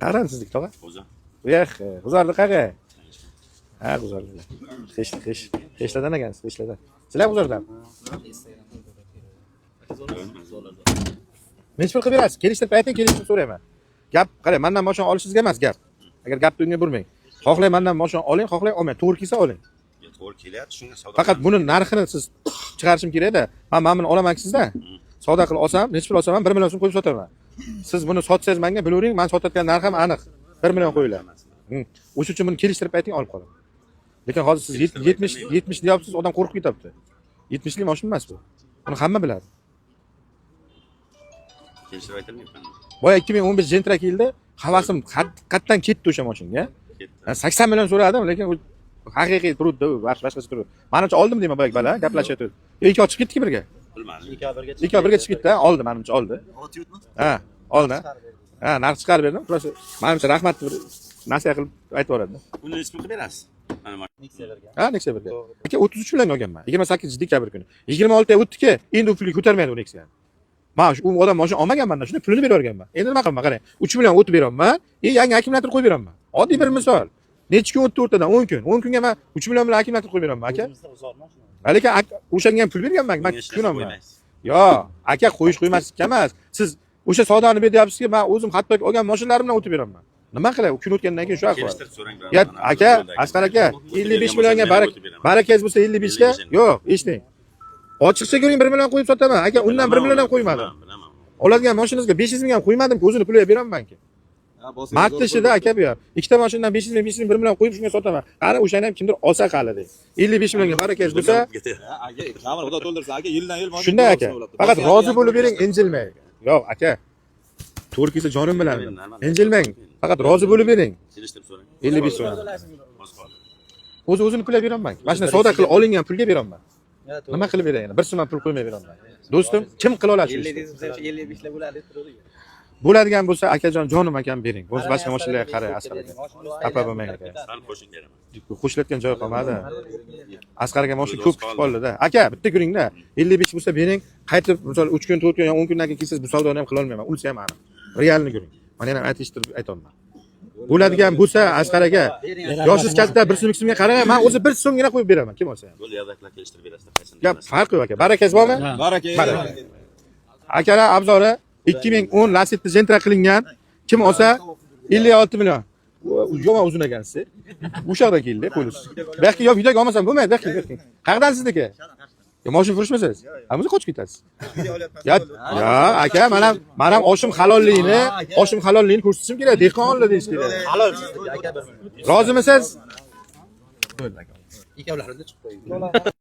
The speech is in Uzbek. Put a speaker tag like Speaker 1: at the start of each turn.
Speaker 1: Qara sizlik tog'a?
Speaker 2: O'zi.
Speaker 1: Bu yoq, g'uzorli qaqa. Ha, g'uzorli. Xeshlardan ekansiz, xeshlardan. Sizlar g'uzordan. Nech pul qilib berasiz? Kelishtirib ayting, kelishtirib so'rayman. Gap, qarang, mendan mashina olishingizga emas gap. Agar gapni unga burmang. Xohlang mendan mashina oling, xohlang olmang. To'g'ri kelsa oling.
Speaker 2: To'g'ri kelyapti, shunga savdo.
Speaker 1: Faqat buni narxini siz chiqarishim kerak-da. Men buni olaman sizda. Savdo qilib olsam, nech pul olsam ham 1 million so'm qo'yib sotaman. Siz buni sotsangiz menga bilavering, men sotayotgan narxim aniq. 1 million qo'yiladi. O'sha uchun buni kelishtirib ayting, olib qoling. Lekin hozir siz 70 deyapsiz, odam qo'rqib ketyapti. 70 lik mashina emas bu. Buni hamma biladi.
Speaker 2: Kelishib aytilmayapman.
Speaker 1: Boya 2015 Gentra keldi, havasim qatdan ketdi o'sha mashinaga. 80 million so'radim, lekin u haqiqiy turibdi, boshqacha turibdi. Menimcha oldim deyman boya bala, gaplashyapti. Ikki chiqib ketdiki birga.
Speaker 2: Bilmadim.
Speaker 1: Ikki birga chiqib ketdi, oldi menimcha oldi. Ha, oldi. Ha, narx chiqarib berdim. Просто menimcha rahmat nasihat qilib aytib yuboradi.
Speaker 2: Uni nech pul qilib berasiz? Mana
Speaker 1: Ha, Nexia birga. Aka 33 million olganman. 28 dekabr kuni. 26 ga o'tdiki, endi u pulni ko'tarmaydi u Nexia. Men u odam mashina olmagan mendan, shuni pulini berib yuborganman. Endi nima qilaman, qarang. 3 million o'tib beraman, yangi akkumulyator qo'yib beraman. Oddiy bir misol. Necha kun o'tdi o'rtadan? 10 kun. 10 kunga men 3 million bilan akkumulyator qo'yib beraman, aka. Lekin o'shanga ham pul berganman, men tushunaman. Yo, aka qo'ymaslikka emas. Siz o'sha savdoni berdiyapsizki, men o'zim hattoki olgan mashinalarim bilan o'tib beraman. Nima qilay? Kun o'tgandan keyin shu ahvol.
Speaker 2: kelishtirib so'rang.
Speaker 1: Ya aka, Asqar aka, 55 millionga barakangiz bo'lsa 55 ga? Yo'q, eshiting. Ochiqcha ko'ring 1 million qo'yib sotaman. Aka, undan 1 million ham qo'ymadim. Oladigan mashinangizga 500 ming ham qo'ymadim-ku, o'zini puliga beraman-ki. Martda ishida aka bu ham. Ikkita mashinadan 500 ming, 1 million qo'yib shunga sotaman. Qani o'shani ham kimdir olsa qali deydi. 55 millionga barakangiz bo'lsa,
Speaker 3: aka, ta'mir xudo to'ldirsin aka, yildan-yil mashina.
Speaker 1: shunday aka. Faqat rozi bo'lib bering, injilmang. Yo'q aka. To'g'ri kelsa jonim bilan. Injilmang. Faqat rozi bo'lib bering.
Speaker 2: Kelishtirib so'rang.
Speaker 1: 55 so'm. O'zini puliga beraman. Mashina savdo qilib olingan pulga beraman. Nima qilib beray yana? 1 so'm ham pul qo'ymay beraman. Do'stim, kim qila oladi shu ishni?
Speaker 4: 55 lar bo'ladi deb turadi.
Speaker 1: Bo'ladigan bo'lsa akajon, jonim akam bering. Bo'lsa boshqa mashinalarga qarang Asqar aka. Xafa bo'lmang aka.
Speaker 2: Sal qo'shing beraman.
Speaker 1: Qo'shilayotgan joy qolmadi. Asqar aka mashina ko'p kutib qoldi-da. Aka, bitta ko'ring-da. 55 bo'lsa bering. Qaytib, misol 3 kun, 4 kun, 10 kundan keyin kelsangiz bu savdoni ham qila olmayman. Unisi ham aniq. Realni ko'ring. Mana yana aytishtirib aytolmayman. Bo'ladigan bo'lsa Asqar aka, yoshingiz katta 1 so'm 2 so'mga qarang, men o'zi 1 so'mgina qo'yib beraman, kim olsa ham.
Speaker 2: Yo'l yerdaklar kelishtirib berasizlar, qaysini?
Speaker 1: Gap farqi yo'q aka. Barakangiz bormi?
Speaker 3: Baraka.
Speaker 1: Akalar obzori 2010 Lacetti Gentra qilingan. Kim olsa 56 million. Yo'q, uzun ekansiz. O'sha yerdan keldi, qo'yingiz. Balki yo videoga olmasam bo'lmaydi, balki. Qayerdan sizniki? Yo, mashina furushmisiz? Hamma qochib ketasiz. Ya, aka, men ham oshim halolligini ko'rsatishim kerak. Dehqonlar deyish kerak.
Speaker 4: Halol aka.
Speaker 1: Rozimisiz?
Speaker 4: Ikkovlarida chiqib qo'ying.